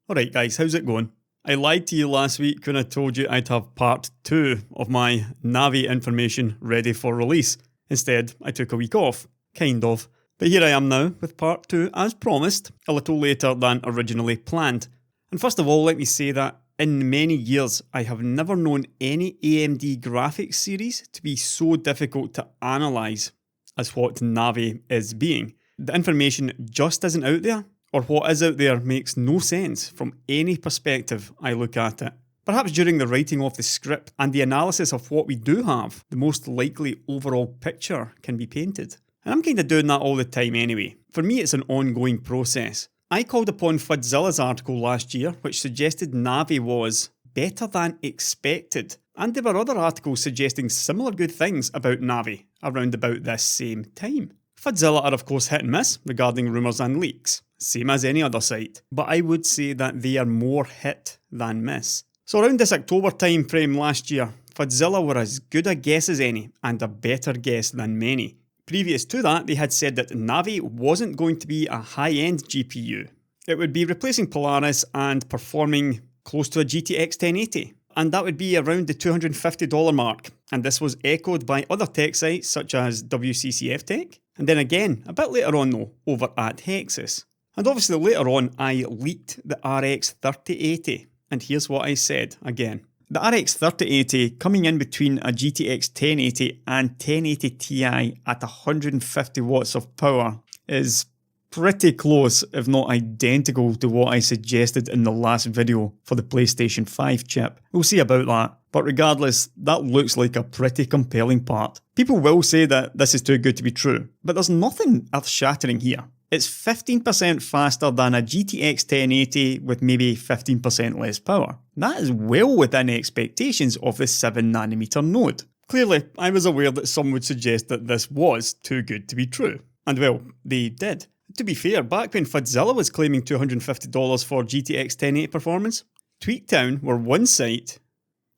Alright guys, how's it going? I lied to you last week when I told you I'd have part 2 of my Navi information ready for release. Instead, I took a week off. Kind of. But here I am now with part 2 as promised, a little later than originally planned. And first of all, let me say that in many years I have never known any AMD graphics series to be so difficult to analyse as what Navi is being. The information just isn't out there. Or what is out there makes no sense from any perspective I look at it. Perhaps during the writing of the script and the analysis of what we do have, the most likely overall picture can be painted. And I'm kind of doing that all the time anyway. For me it's an ongoing process. I called upon Fudzilla's article last year which suggested Navi was better than expected. And there were other articles suggesting similar good things about Navi around about this same time. Fudzilla are of course hit and miss regarding rumours and leaks. Same as any other site, but I would say that they are more hit than miss. So around this October time frame last year, Fudzilla were as good a guess as any, and a better guess than many. Previous to that, they had said that Navi wasn't going to be a high-end GPU. It would be replacing Polaris and performing close to a GTX 1080. And that would be around the $250 mark, and this was echoed by other tech sites such as WCCF Tech, and then again, a bit later on though, over at Hexus. And obviously later on I leaked the RX 3080, and here's what I said again. The RX 3080 coming in between a GTX 1080 and 1080 Ti at 150 watts of power is pretty close, if not identical to what I suggested in the last video for the PlayStation 5 chip. We'll see about that, but regardless, that looks like a pretty compelling part. People will say that this is too good to be true, but there's nothing earth-shattering here. It's 15% faster than a GTX 1080 with maybe 15% less power. That is well within expectations of the 7nm node. Clearly, I was aware that some would suggest that this was too good to be true. And well, they did. To be fair, back when Fudzilla was claiming $250 for GTX 1080 performance, Tweaktown were one site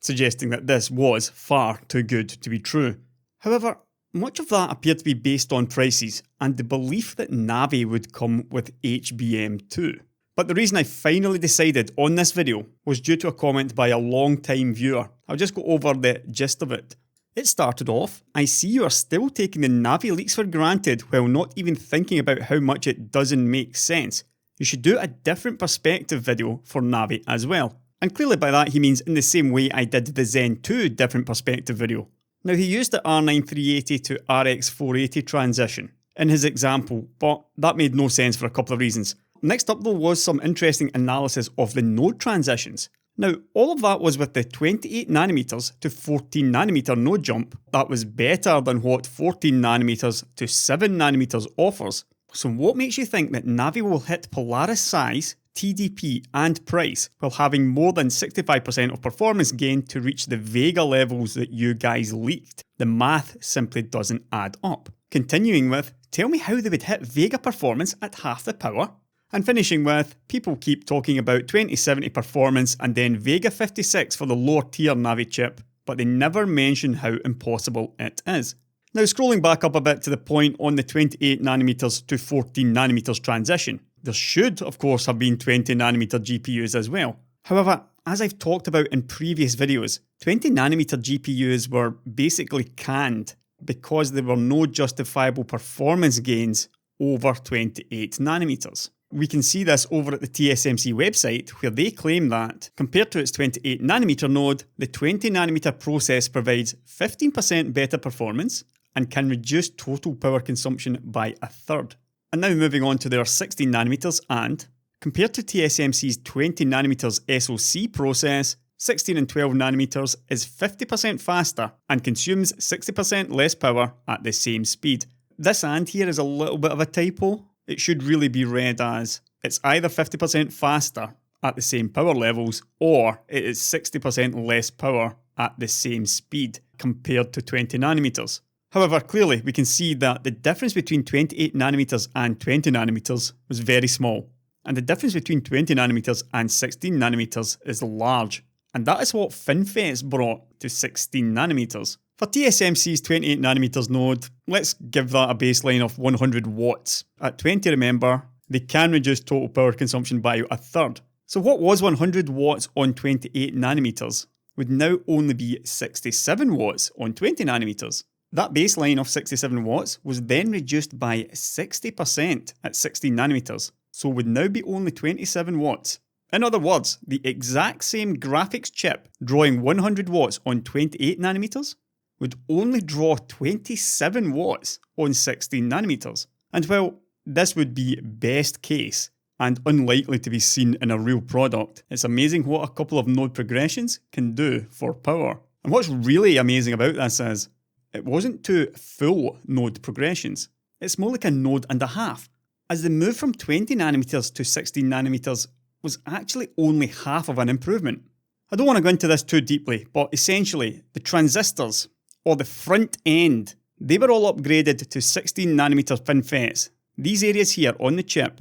suggesting that this was far too good to be true. However, much of that appeared to be based on prices and the belief that Navi would come with HBM2. But the reason I finally decided on this video was due to a comment by a long-time viewer. I'll just go over the gist of it. It started off, I see you are still taking the Navi leaks for granted while not even thinking about how much it doesn't make sense. You should do a different perspective video for Navi as well. And clearly by that he means in the same way I did the Zen 2 different perspective video. Now he used the R9 380 to RX 480 transition in his example, but that made no sense for a couple of reasons. Next up though was some interesting analysis of the node transitions. Now all of that was with the 28nm to 14nm node jump. That was better than what 14nm to 7nm offers. So what makes you think that Navi will hit Polaris size, TDP and price while having more than 65% of performance gain to reach the Vega levels that you guys leaked? The math simply doesn't add up. Continuing with, tell me how they would hit Vega performance at half the power? And finishing with, people keep talking about 2070 performance and then Vega 56 for the lower tier Navi chip, but they never mention how impossible it is. Now scrolling back up a bit to the point on the 28nm to 14nm transition, there should of course have been 20nm GPUs as well. However, as I've talked about in previous videos, 20nm GPUs were basically canned because there were no justifiable performance gains over 28nm. We can see this over at the TSMC website where they claim that, compared to its 28nm node, the 20nm process provides 15% better performance and can reduce total power consumption by a third. And now moving on to their 16nm and, compared to TSMC's 20nm SoC process, 16 and 12nm is 50% faster and consumes 60% less power at the same speed. This and here is a little bit of a typo. It should really be read as, it's either 50% faster at the same power levels or it is 60% less power at the same speed compared to 20nm. However, clearly we can see that the difference between 28nm and 20nm was very small, and the difference between 20nm and 16nm is large, and that is what FinFET's brought to 16nm. For TSMC's 28nm node, let's give that a baseline of 100 watts. At 20, remember, they can reduce total power consumption by a third. So what was 100 watts on 28 nanometers would now only be 67 watts on 20 nanometers. That baseline of 67 watts was then reduced by 60% at 16 nanometers, so would now be only 27 watts. In other words, the exact same graphics chip drawing 100 watts on 28 nanometers would only draw 27 watts on 16 nanometers. And while this would be best case and unlikely to be seen in a real product, it's amazing what a couple of node progressions can do for power. And what's really amazing about this is, it wasn't two full node progressions. It's more like a node and a half, as the move from 20 nanometers to 16 nanometers was actually only half of an improvement. I don't want to go into this too deeply, but essentially, the transistors, or the front end, they were all upgraded to 16 nanometer FinFETs. These areas here on the chip,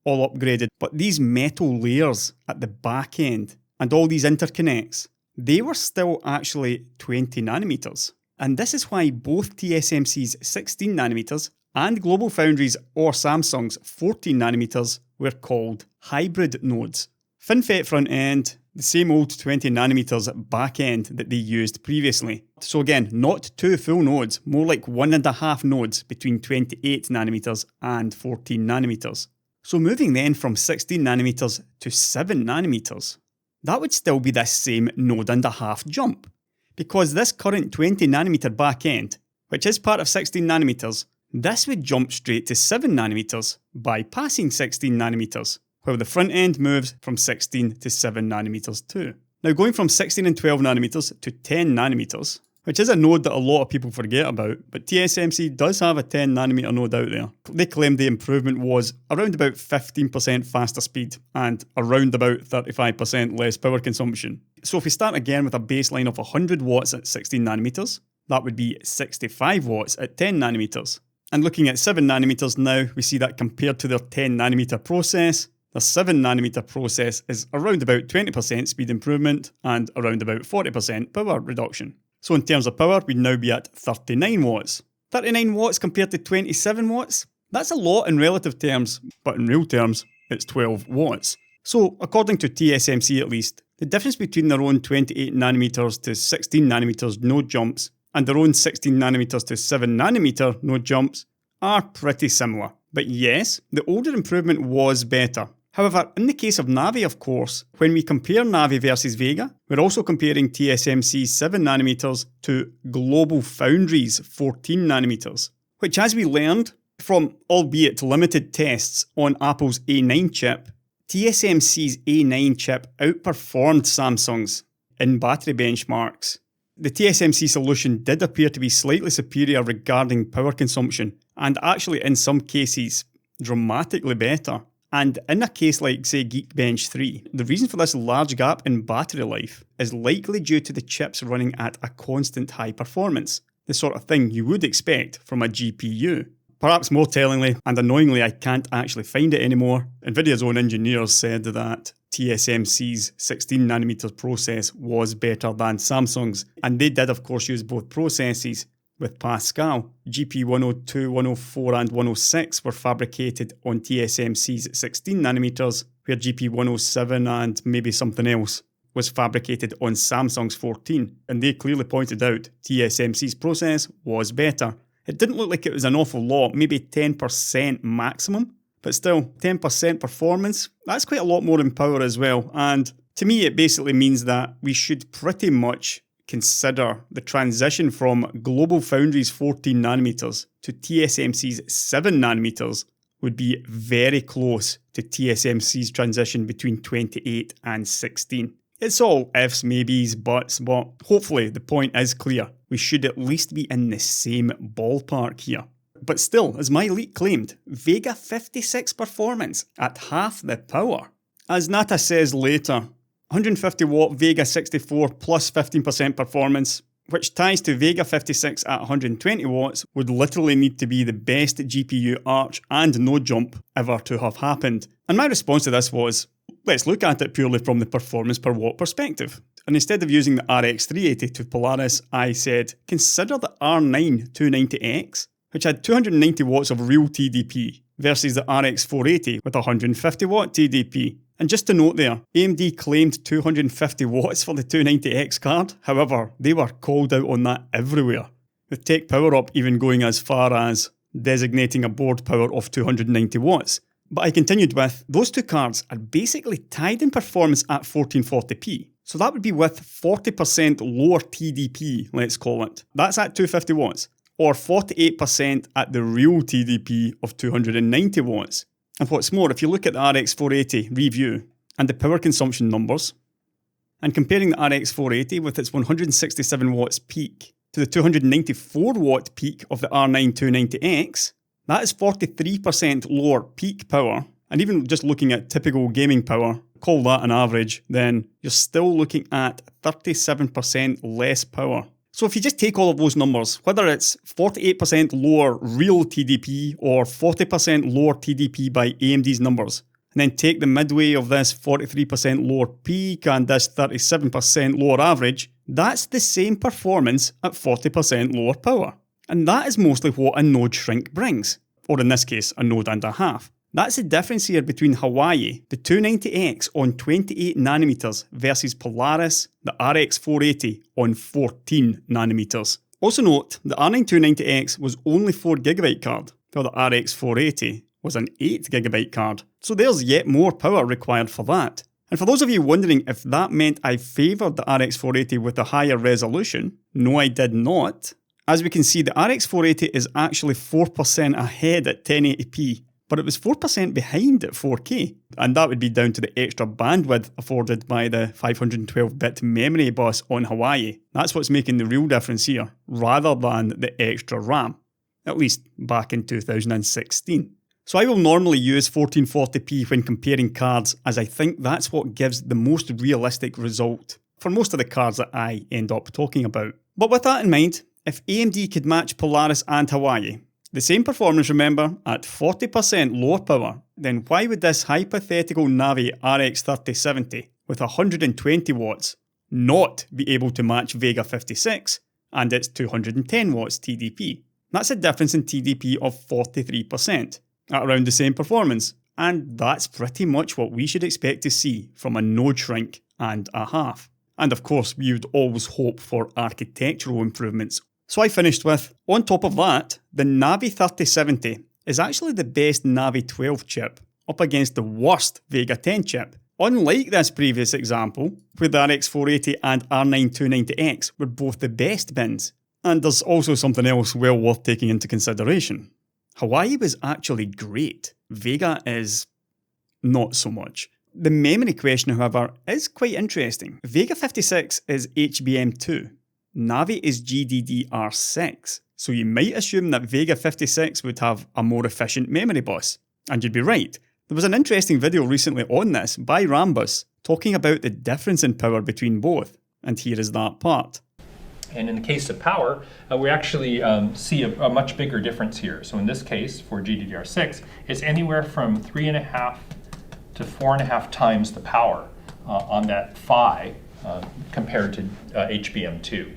all upgraded, but these metal layers at the back end, and all these interconnects, they were still actually 20 nanometers. And this is why both TSMC's 16 nanometers and GlobalFoundries or Samsung's 14 nanometers were called hybrid nodes. FinFET front end, the same old 20 nanometers back end that they used previously. So again, not two full nodes, more like 1.5 nodes between 28 nanometers and 14 nanometers. So moving then from 16 nanometers to 7 nanometers, that would still be this same node and a half jump. Because this current 20 nanometer back end, which is part of 16 nanometers, this would jump straight to 7 nanometers, bypassing 16 nanometers, while the front end moves from 16 to 7 nanometers too. Now going from 16 and 12 nanometers to 10 nanometers, which is a node that a lot of people forget about, but TSMC does have a 10 nanometer node out there. They claimed the improvement was around about 15% faster speed and around about 35% less power consumption. So if we start again with a baseline of 100 watts at 16 nanometers, that would be 65 watts at 10 nanometers. And looking at 7 nanometers now, we see that compared to their 10 nanometer process, the 7 nanometer process is around about 20% speed improvement and around about 40% power reduction. So in terms of power, we'd now be at 39 watts. 39 watts compared to 27 watts? That's a lot in relative terms, but in real terms, it's 12 watts. So according to TSMC at least, the difference between their own 28 nanometers to 16 nanometers node jumps and their own 16 nanometers to 7 nanometer node jumps are pretty similar. But yes, the older improvement was better. However, in the case of Navi, of course, when we compare Navi versus Vega, we're also comparing TSMC's 7 nanometers to GlobalFoundries' 14 nanometers, which, as we learned from albeit limited tests on Apple's A9 chip, TSMC's A9 chip outperformed Samsung's in battery benchmarks. The TSMC solution did appear to be slightly superior regarding power consumption, and actually in some cases dramatically better. And in a case like, say, Geekbench 3, the reason for this large gap in battery life is likely due to the chips running at a constant high performance, the sort of thing you would expect from a GPU. Perhaps more tellingly, and annoyingly I can't actually find it anymore, NVIDIA's own engineers said that TSMC's 16nm process was better than Samsung's, and they did of course use both processes. With Pascal, GP 102, 104 and 106 were fabricated on TSMC's 16nm, where GP 107 and maybe something else was fabricated on Samsung's 14, and they clearly pointed out TSMC's process was better. It didn't look like it was an awful lot, maybe 10% maximum, but still, 10% performance, that's quite a lot more in power as well, and to me it basically means that we should pretty much consider the transition from GlobalFoundries' 14nm to TSMC's 7nm would be very close to TSMC's transition between 28 and 16. It's all ifs, maybes, buts, but hopefully the point is clear. We should at least be in the same ballpark here. But still, as my leak claimed, Vega 56 performance at half the power. As Nata says later, 150 watt Vega 64 plus 15% performance, which ties to Vega 56 at 120 watts, would literally need to be the best GPU arch and node jump ever to have happened. And my response to this was, let's look at it purely from the performance per watt perspective. And instead of using the RX 380 to Polaris, I said, consider the R9 290X, which had 290 watts of real TDP, versus the RX 480 with 150 watt TDP. And just to note there, AMD claimed 250 watts for the 290X card, however, they were called out on that everywhere, with Tech Power Up even going as far as designating a board power of 290 watts. But I continued with, those two cards are basically tied in performance at 1440p. So that would be with 40% lower TDP, let's call it. That's at 250 watts. Or 48% at the real TDP of 290 watts. And what's more, if you look at the RX 480 review and the power consumption numbers, and comparing the RX 480 with its 167 watts peak to the 294 watt peak of the R9 290X, that is 43% lower peak power. And even just looking at typical gaming power, call that an average, then you're still looking at 37% less power. So if you just take all of those numbers, whether it's 48% lower real TDP or 40% lower TDP by AMD's numbers, and then take the midway of this 43% lower peak and this 37% lower average, that's the same performance at 40% lower power. And that is mostly what a node shrink brings, or in this case, a node and a half. That's the difference here between Hawaii, the 290X on 28nm versus Polaris, the RX 480 on 14nm. Also note, the R9 290X was only 4GB card, while the RX 480 was an 8GB card. So there's yet more power required for that. And for those of you wondering if that meant I favoured the RX 480 with a higher resolution, no I did not. As we can see, the RX 480 is actually 4% ahead at 1080p. But it was 4% behind at 4K, and that would be down to the extra bandwidth afforded by the 512-bit memory bus on Hawaii. That's what's making the real difference here, rather than the extra RAM, at least back in 2016. So I will normally use 1440p when comparing cards, as I think that's what gives the most realistic result for most of the cards that I end up talking about. But with that in mind, if AMD could match Polaris and Hawaii, the same performance, remember, at 40% lower power, then why would this hypothetical Navi RX 3070 with 120 watts not be able to match Vega 56 and its 210 watts TDP? That's a difference in TDP of 43% at around the same performance, and that's pretty much what we should expect to see from a node shrink and a half. And of course, we would always hope for architectural improvements. So I finished with, on top of that, the Navi 3070 is actually the best Navi 12 chip, up against the worst Vega 10 chip. Unlike this previous example, where the RX 480 and R9 290X were both the best bins. And there's also something else well worth taking into consideration. Hawaii was actually great. Vega is not so much. The memory question, however, is quite interesting. Vega 56 is HBM2. Navi is GDDR6, so you might assume that Vega 56 would have a more efficient memory bus. And you'd be right. There was an interesting video recently on this by Rambus, talking about the difference in power between both, and here is that part. And in the case of power, we actually see a much bigger difference here. So in this case, for GDDR6, it's anywhere from 3.5 to 4.5 times the power on that PHY compared to HBM2.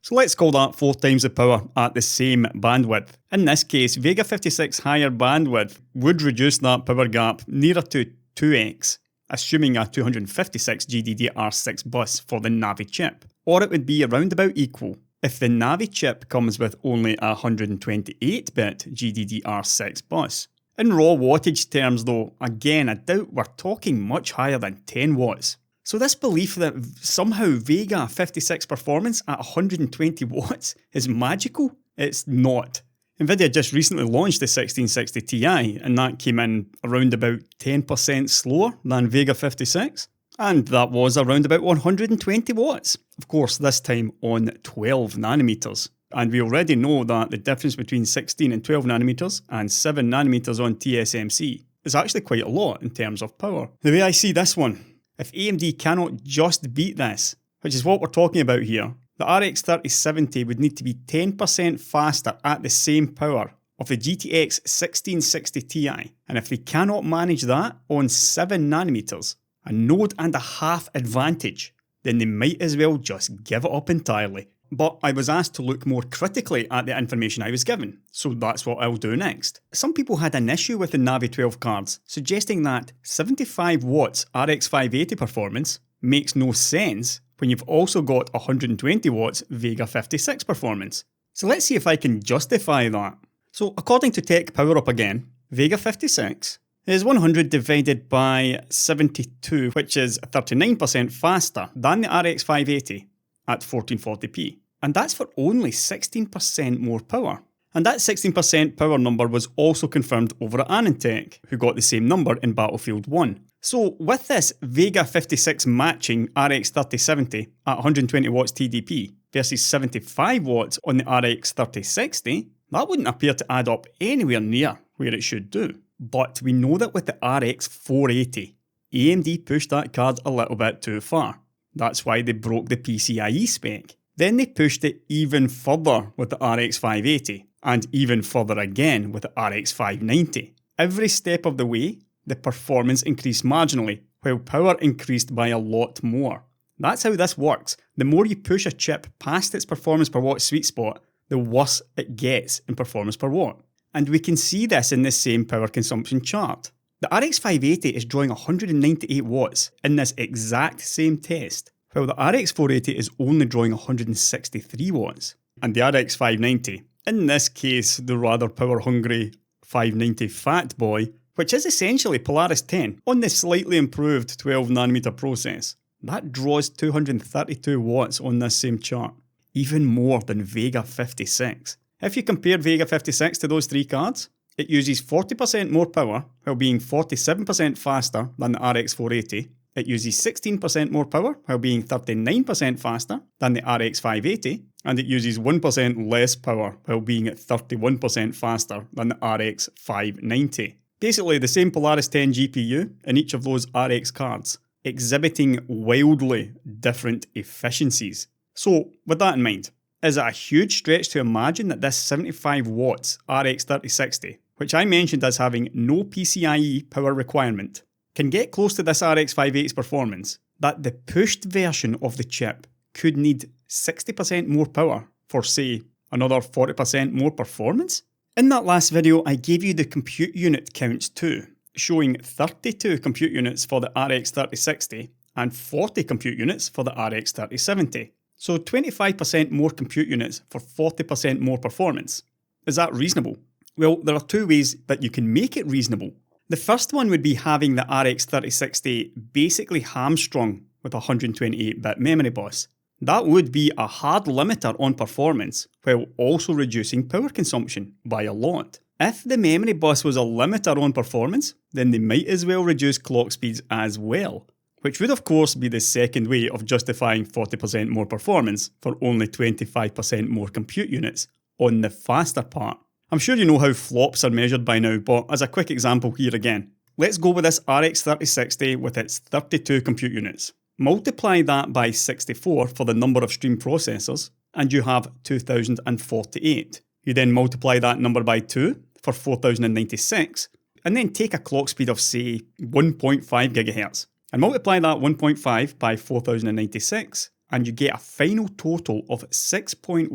So let's call that 4 times the power at the same bandwidth. In this case, Vega 56 higher bandwidth would reduce that power gap nearer to 2x, assuming a 256 GDDR6 bus for the Navi chip. Or it would be around about equal if the Navi chip comes with only a 128-bit GDDR6 bus. In raw wattage terms though, again I doubt we're talking much higher than 10 watts. So this belief that somehow Vega 56 performance at 120 watts is magical? It's not. Nvidia just recently launched the 1660 Ti, and that came in around about 10% slower than Vega 56. And that was around about 120 watts. Of course, this time on 12 nanometers. And we already know that the difference between 16 and 12 nanometers and 7 nanometers on TSMC is actually quite a lot in terms of power. The way I see this one, if AMD cannot just beat this, which is what we're talking about here, the RX 3070 would need to be 10% faster at the same power of the GTX 1660 Ti. And if they cannot manage that on 7 nanometers, a node and a half advantage, then they might as well just give it up entirely. but I was asked to look more critically at the information I was given, so that's what I'll do next. Some people had an issue with the Navi 12 cards, suggesting that 75 watts RX 580 performance makes no sense when you've also got 120 watts Vega 56 performance. So let's see if I can justify that. So according to Tech Power Up again, Vega 56 is 100 divided by 72, which is 39% faster than the RX 580 at 1440p. And that's for only 16% more power. And that 16% power number was also confirmed over at AnandTech, who got the same number in Battlefield 1. So with this Vega 56 matching RX 3070 at 120 watts TDP versus 75 watts on the RX 3060, that wouldn't appear to add up anywhere near where it should do. But we know that with the RX 480, AMD pushed that card a little bit too far. That's why they broke the PCIe spec. Then they pushed it even further with the RX 580, and even further again with the RX 590. Every step of the way, the performance increased marginally, while power increased by a lot more. That's how this works. The more you push a chip past its performance per watt sweet spot, the worse it gets in performance per watt. And we can see this in this same power consumption chart. The RX 580 is drawing 198 watts in this exact same test, while the RX 480 is only drawing 163 watts. And the RX 590, in this case the rather power-hungry 590 Fat Boy, which is essentially Polaris 10 on the slightly improved 12nm process, that draws 232 watts on this same chart, even more than Vega 56. If you compare Vega 56 to those three cards, it uses 40% more power while being 47% faster than the RX 480. It uses 16% more power while being 39% faster than the RX 580. And it uses 1% less power while being at 31% faster than the RX 590. Basically the same Polaris 10 GPU in each of those RX cards, exhibiting wildly different efficiencies. So with that in mind, is it a huge stretch to imagine that this 75 watts RX 3060, which I mentioned as having no PCIe power requirement, can get close to this RX 580's performance, that the pushed version of the chip could need 60% more power for, say, another 40% more performance? In that last video, I gave you the compute unit counts too, showing 32 compute units for the RX 3060 and 40 compute units for the RX 3070. So 25% more compute units for 40% more performance. Is that reasonable? Well, there are two ways that you can make it reasonable. The first one would be having the RX 3060 basically hamstrung with a 128-bit memory bus. That would be a hard limiter on performance, while also reducing power consumption by a lot. If the memory bus was a limiter on performance, then they might as well reduce clock speeds as well, which would of course be the second way of justifying 40% more performance for only 25% more compute units on the faster part. I'm sure you know how flops are measured by now, but as a quick example here again, let's go with this RX 3060 with its 32 compute units. Multiply that by 64 for the number of stream processors, and you have 2048. You then multiply that number by 2 for 4096, and then take a clock speed of say 1.5 GHz, and multiply that 1.5 by 4096, and you get a final total of 6.14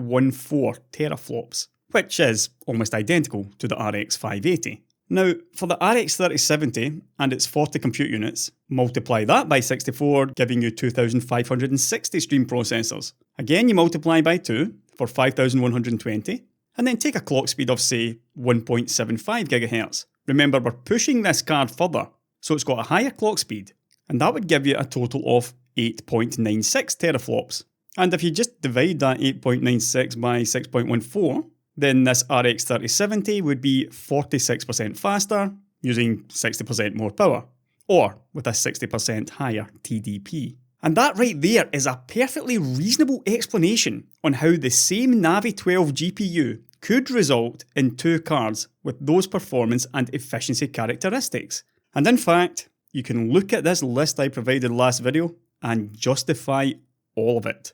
teraflops, which is almost identical to the RX 580. Now, for the RX 3070 and its 40 compute units, multiply that by 64, giving you 2560 stream processors. Again, you multiply by 2 for 5120, and then take a clock speed of, say, 1.75 GHz. Remember, we're pushing this card further, so it's got a higher clock speed, and that would give you a total of 8.96 teraflops. And if you just divide that 8.96 by 6.14, then this RX 3070 would be 46% faster, using 60% more power, or with a 60% higher TDP. And that right there is a perfectly reasonable explanation on how the same Navi 12 GPU could result in two cards with those performance and efficiency characteristics. And in fact, you can look at this list I provided last video and justify all of it.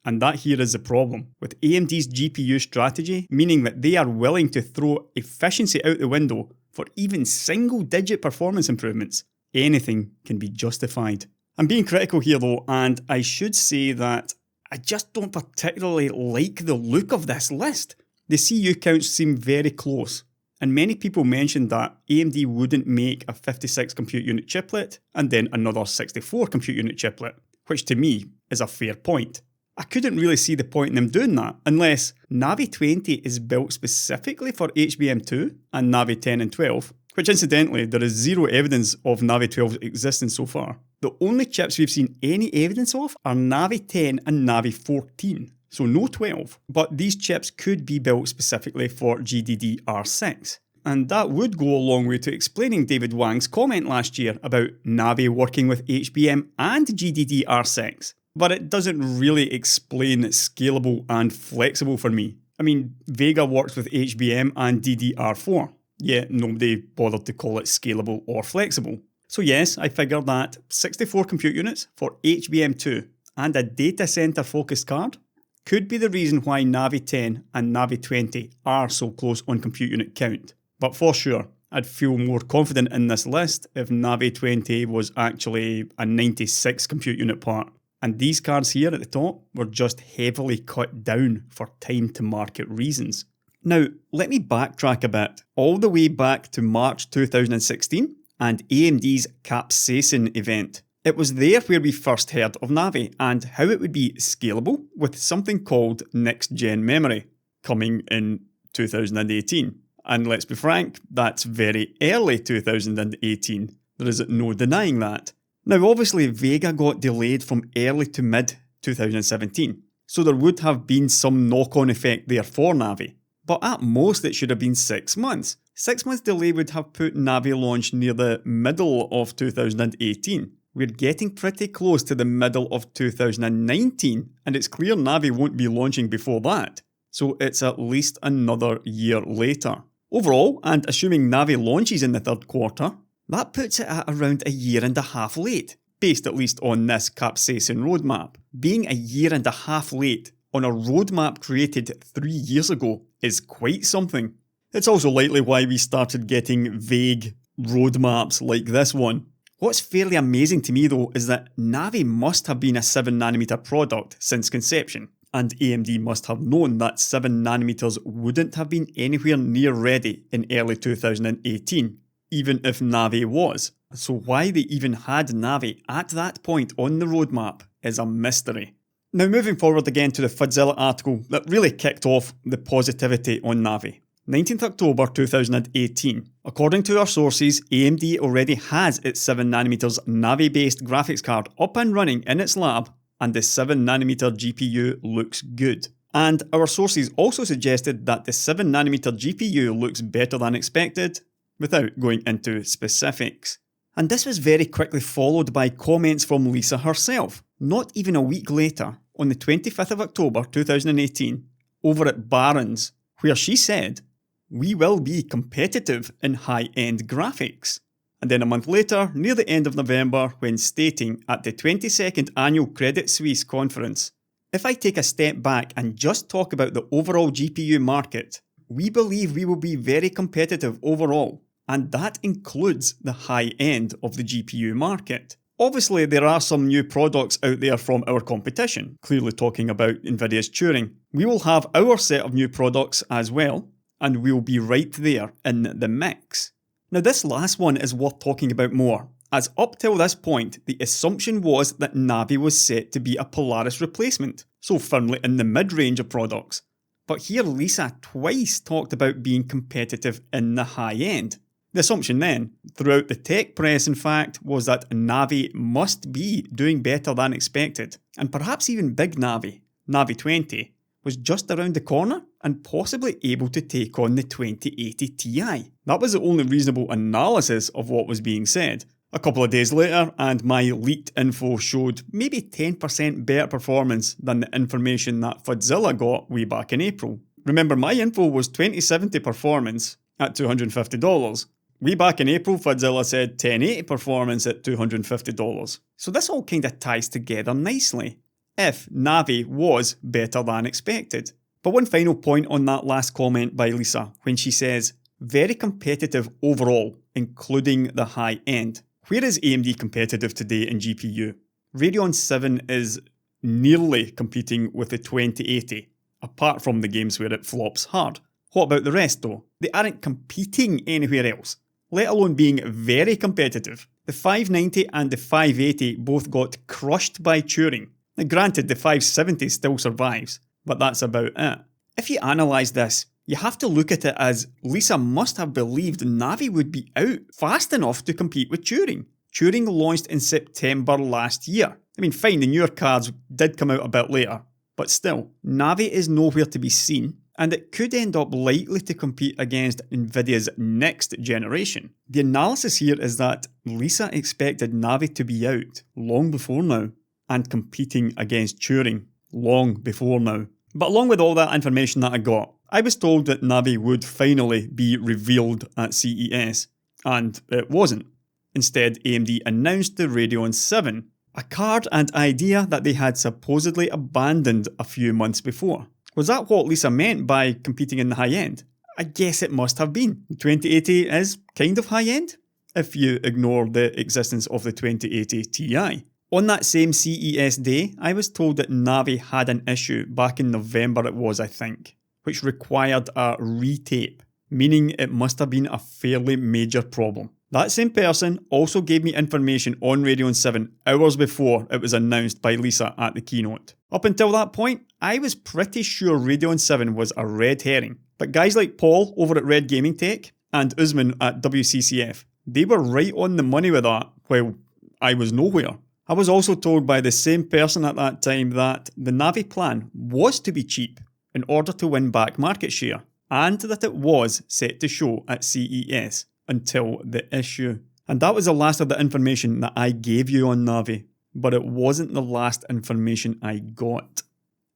And that here is the problem with AMD's GPU strategy, meaning that they are willing to throw efficiency out the window for even single-digit performance improvements. Anything can be justified. I'm being critical here though, and I should say that I just don't particularly like the look of this list. The CU counts seem very close, and many people mentioned that AMD wouldn't make a 56 compute unit chiplet and then another 64 compute unit chiplet, which to me is a fair point. I couldn't really see the point in them doing that unless Navi 20 is built specifically for HBM2 and Navi 10 and 12, which incidentally there is zero evidence of Navi 12's existence so far. The only chips we've seen any evidence of are Navi 10 and Navi 14, so no 12, but these chips could be built specifically for GDDR6. And that would go a long way to explaining David Wang's comment last year about Navi working with HBM and GDDR6. But it doesn't really explain scalable and flexible for me. I mean, Vega works with HBM and DDR4, yet nobody bothered to call it scalable or flexible. So yes, I figured that 64 compute units for HBM2 and a data center focused card could be the reason why Navi 10 and Navi 20 are so close on compute unit count. But for sure, I'd feel more confident in this list if Navi 20 was actually a 96 compute unit part. And these cards here at the top were just heavily cut down for time to market reasons. Now, let me backtrack a bit, all the way back to March 2016 and AMD's Capsaicin event. It was there where we first heard of Navi and how it would be scalable with something called next-gen memory, coming in 2018. And let's be frank, that's very early 2018. There is no denying that. Now obviously Vega got delayed from early to mid 2017, so there would have been some knock-on effect there for Navi. But at most it should have been 6 months. 6 months delay would have put Navi launch near the middle of 2018. We're getting pretty close to the middle of 2019, and it's clear Navi won't be launching before that. So it's at least another year later. Overall, and assuming Navi launches in the third quarter, that puts it at around a year and a half late, based at least on this Capsaicin roadmap. Being a year and a half late on a roadmap created 3 years ago is quite something. It's also likely why we started getting vague roadmaps like this one. What's fairly amazing to me though is that Navi must have been a 7nm product since conception, and AMD must have known that 7nm wouldn't have been anywhere near ready in early 2018. Even if Navi was. So why they even had Navi at that point on the roadmap is a mystery. Now moving forward again to the Fudzilla article that really kicked off the positivity on Navi. 19th October 2018. According to our sources, AMD already has its 7nm Navi-based graphics card up and running in its lab, and the 7nm GPU looks good. And our sources also suggested that the 7nm GPU looks better than expected, without going into specifics. And this was very quickly followed by comments from Lisa herself, not even a week later, on the 25th of October 2018, over at Barron's, where she said, "We will be competitive in high-end graphics." And then a month later, near the end of November, when stating at the 22nd Annual Credit Suisse conference, "If I take a step back and just talk about the overall GPU market, we believe we will be very competitive overall. And that includes the high end of the GPU market." Obviously, there are some new products out there from our competition, clearly talking about Nvidia's Turing. We will have our set of new products as well, and we'll be right there in the mix. Now this last one is worth talking about more, as up till this point, the assumption was that Navi was set to be a Polaris replacement, so firmly in the mid-range of products. But here Lisa twice talked about being competitive in the high end. The assumption then, throughout the tech press in fact, was that Navi must be doing better than expected, and perhaps even big Navi, Navi 20, was just around the corner and possibly able to take on the 2080 Ti. That was the only reasonable analysis of what was being said. A couple of days later, and my leaked info showed maybe 10% better performance than the information that Fudzilla got way back in April. Remember, my info was 2070 performance at $250. Way back in April, Fudzilla said 1080 performance at $250. So this all kind of ties together nicely, if Navi was better than expected. But one final point on that last comment by Lisa, when she says, very competitive overall, including the high end. Where is AMD competitive today in GPU? Radeon 7 is nearly competing with the 2080, apart from the games where it flops hard. What about the rest though? They aren't competing anywhere else, let alone being very competitive. The 590 and the 580 both got crushed by Turing. Now granted, the 570 still survives, but that's about it. If you analyse this, you have to look at it as Lisa must have believed Navi would be out fast enough to compete with Turing. Turing launched in September last year. I mean, fine, the newer cards did come out a bit later, but still, Navi is nowhere to be seen, and it could end up likely to compete against Nvidia's next generation. The analysis here is that Lisa expected Navi to be out long before now, and competing against Turing long before now. But along with all that information that I got, I was told that Navi would finally be revealed at CES, and it wasn't. Instead, AMD announced the Radeon 7, a card and idea that they had supposedly abandoned a few months before. Was that what Lisa meant by competing in the high end? I guess it must have been. The 2080 is kind of high end, if you ignore the existence of the 2080 Ti. On that same CES day, I was told that Navi had an issue back in November it was, I think, which required a retape, meaning it must have been a fairly major problem. That same person also gave me information on Radeon 7 hours before it was announced by Lisa at the keynote. Up until that point, I was pretty sure Radeon 7 was a red herring, but guys like Paul over at Red Gaming Tech and Usman at WCCF, they were right on the money with that while I was nowhere. I was also told by the same person at that time that the Navi plan was to be cheap in order to win back market share, and that it was set to show at CES. Until the issue. And that was the last of the information that I gave you on Navi, but it wasn't the last information I got.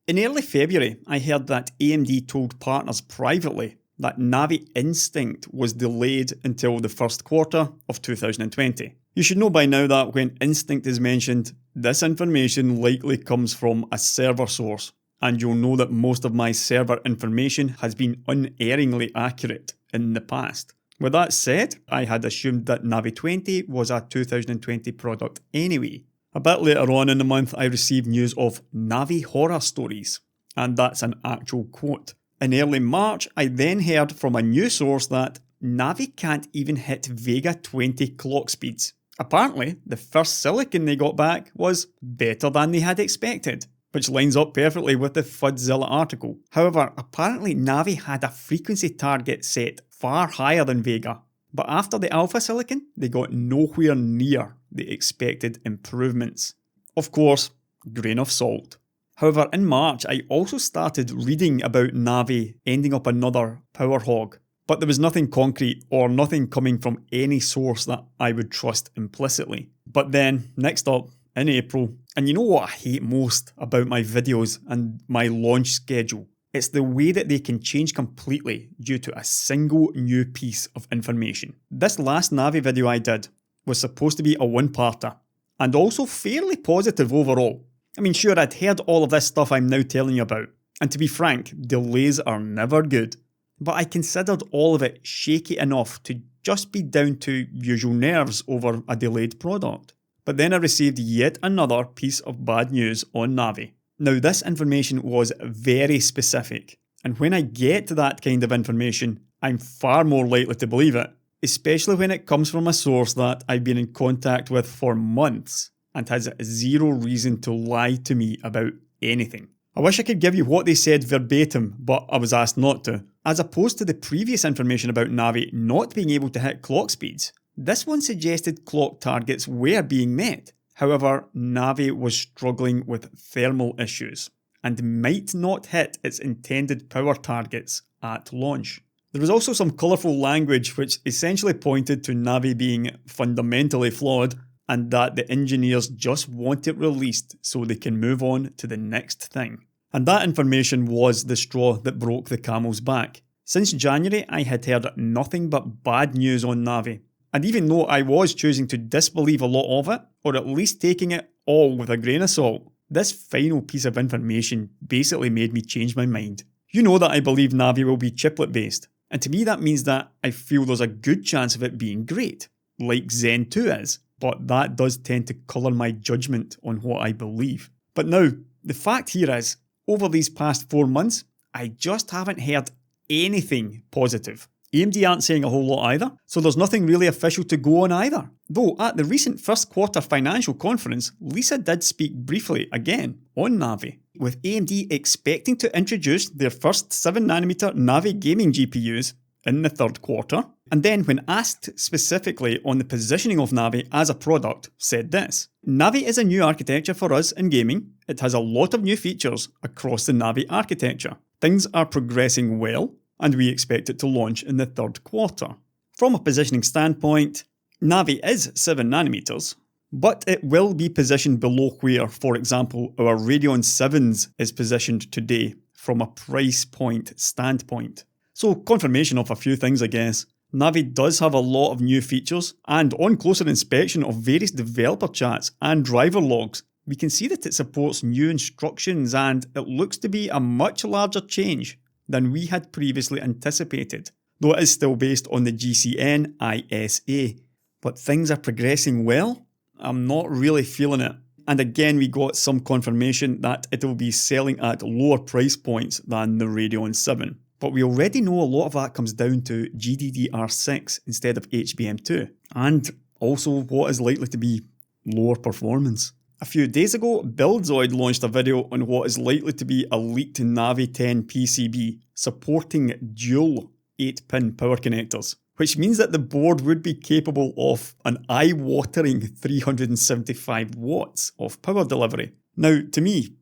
In early February, I heard that AMD told partners privately that Navi Instinct was delayed until the first quarter of 2020. You should know by now that when Instinct is mentioned, this information likely comes from a server source, and you'll know that most of my server information has been unerringly accurate in the past. With that said, I had assumed that Navi 20 was a 2020 product anyway. A bit later on in the month, I received news of Navi horror stories, and that's an actual quote. In early March, I then heard from a news source that Navi can't even hit Vega 20 clock speeds. Apparently, the first silicon they got back was better than they had expected, which lines up perfectly with the Fudzilla article. However, apparently Navi had a frequency target set far higher than Vega, but after the alpha silicon, they got nowhere near the expected improvements. Of course, grain of salt. However, in March, I also started reading about Navi ending up another power hog, but there was nothing concrete or nothing coming from any source that I would trust implicitly. But then, next up, in April, and you know what I hate most about my videos and my launch schedule? It's the way that they can change completely due to a single new piece of information. This last Navi video I did was supposed to be a one-parter, and also fairly positive overall. I mean, sure, I'd heard all of this stuff I'm now telling you about, and to be frank, delays are never good. But I considered all of it shaky enough to just be down to usual nerves over a delayed product. But then I received yet another piece of bad news on Navi. Now, this information was very specific, and when I get to that kind of information, I'm far more likely to believe it, especially when it comes from a source that I've been in contact with for months and has zero reason to lie to me about anything. I wish I could give you what they said verbatim, but I was asked not to. As opposed to the previous information about Navi not being able to hit clock speeds, this one suggested clock targets were being met. However, Navi was struggling with thermal issues and might not hit its intended power targets at launch. There was also some colourful language which essentially pointed to Navi being fundamentally flawed and that the engineers just want it released so they can move on to the next thing. And that information was the straw that broke the camel's back. Since January, I had heard nothing but bad news on Navi. And even though I was choosing to disbelieve a lot of it, or at least taking it all with a grain of salt, this final piece of information basically made me change my mind. You know that I believe Navi will be chiplet based, and to me that means that I feel there's a good chance of it being great, like Zen 2 is, but that does tend to colour my judgment on what I believe. But now, the fact here is, over these past 4 months, I just haven't heard anything positive. AMD aren't saying a whole lot either, so there's nothing really official to go on either. Though at the recent first quarter financial conference, Lisa did speak briefly again on Navi, with AMD expecting to introduce their first 7nm Navi gaming GPUs in the third quarter, and then when asked specifically on the positioning of Navi as a product, said this: Navi is a new architecture for us in gaming. It has a lot of new features across the Navi architecture. Things are progressing well, and we expect it to launch in the third quarter. From a positioning standpoint, Navi is 7nm, but it will be positioned below where, for example, our Radeon 7s is positioned today from a price point standpoint. So confirmation of a few things, I guess. Navi does have a lot of new features, and on closer inspection of various developer chats and driver logs, we can see that it supports new instructions, and it looks to be a much larger change than we had previously anticipated, though it is still based on the GCN ISA. But things are progressing well. I'm not really feeling it. And again, we got some confirmation that it will be selling at lower price points than the Radeon 7. But we already know a lot of that comes down to GDDR6 instead of HBM2, and also what is likely to be lower performance. A few days ago, Buildzoid launched a video on what is likely to be a leaked Navi 10 PCB supporting dual 8-pin power connectors, which means that the board would be capable of an eye-watering 375 watts of power delivery. Now, to me,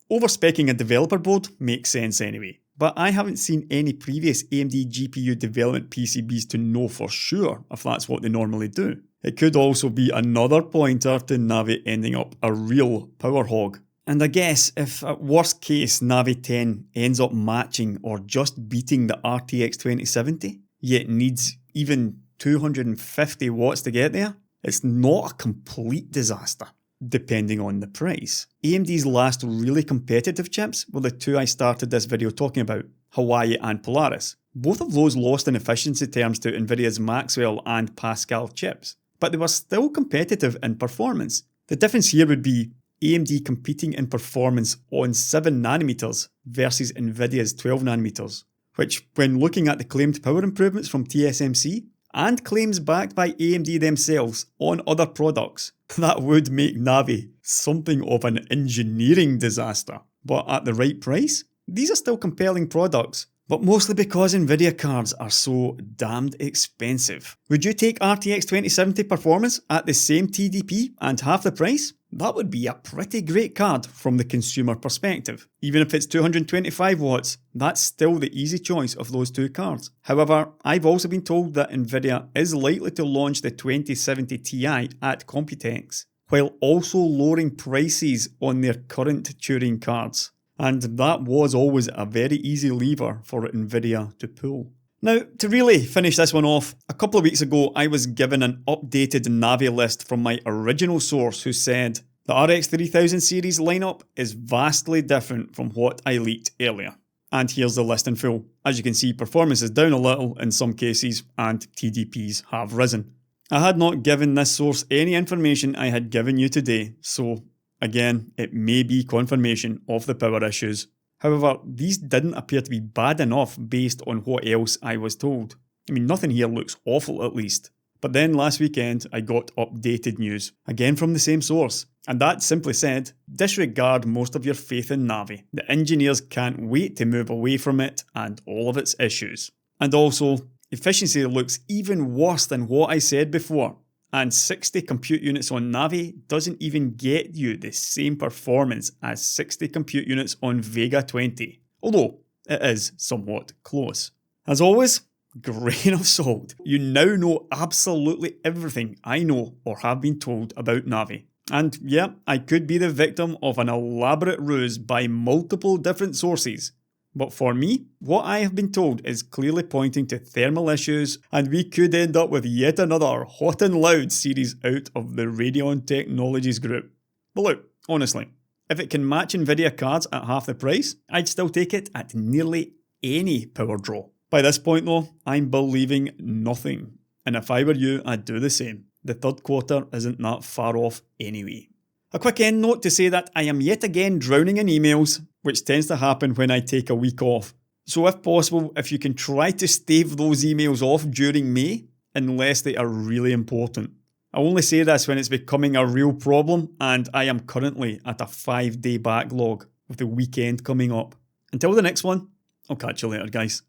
overspeccing a developer board makes sense anyway, but I haven't seen any previous AMD GPU development PCBs to know for sure if that's what they normally do. It could also be another pointer to Navi ending up a real power hog. And I guess if at worst case Navi 10 ends up matching or just beating the RTX 2070, yet needs even 250 watts to get there, it's not a complete disaster, depending on the price. AMD's last really competitive chips were the two I started this video talking about, Hawaii and Polaris. Both of those lost in efficiency terms to Nvidia's Maxwell and Pascal chips, but they were still competitive in performance. The difference here would be AMD competing in performance on 7nm versus Nvidia's 12nm, which, when looking at the claimed power improvements from TSMC and claims backed by AMD themselves on other products, that would make Navi something of an engineering disaster. But at the right price, these are still compelling products, but mostly because Nvidia cards are so damned expensive. Would you take RTX 2070 performance at the same TDP and half the price? That would be a pretty great card from the consumer perspective. Even if it's 225 watts, that's still the easy choice of those two cards. However, I've also been told that Nvidia is likely to launch the 2070 Ti at Computex, while also lowering prices on their current Turing cards. And that was always a very easy lever for Nvidia to pull. Now, to really finish this one off, a couple of weeks ago I was given an updated Navi list from my original source who said the RX 3000 series lineup is vastly different from what I leaked earlier. And here's the list in full. As you can see, performance is down a little in some cases and TDPs have risen. I had not given this source any information I had given you today, so again, it may be confirmation of the power issues. However, these didn't appear to be bad enough based on what else I was told. I mean, nothing here looks awful at least. But then last weekend, I got updated news, again from the same source. And that simply said, disregard most of your faith in Navi. The engineers can't wait to move away from it and all of its issues. And also, efficiency looks even worse than what I said before. And 60 compute units on Navi doesn't even get you the same performance as 60 compute units on Vega 20, although it is somewhat close. As always, grain of salt. You now know absolutely everything I know or have been told about Navi. And yeah, I could be the victim of an elaborate ruse by multiple different sources. But for me, what I have been told is clearly pointing to thermal issues, and we could end up with yet another hot and loud series out of the Radeon Technologies group. But look, honestly, if it can match Nvidia cards at half the price, I'd still take it at nearly any power draw. By this point though, I'm believing nothing. And if I were you, I'd do the same. The third quarter isn't that far off anyway. A quick end note to say that I am yet again drowning in emails, which tends to happen when I take a week off. So if possible, if you can try to stave those emails off during May, unless they are really important. I only say this when it's becoming a real problem, and I am currently at a 5-day backlog with the weekend coming up. Until the next one, I'll catch you later, guys.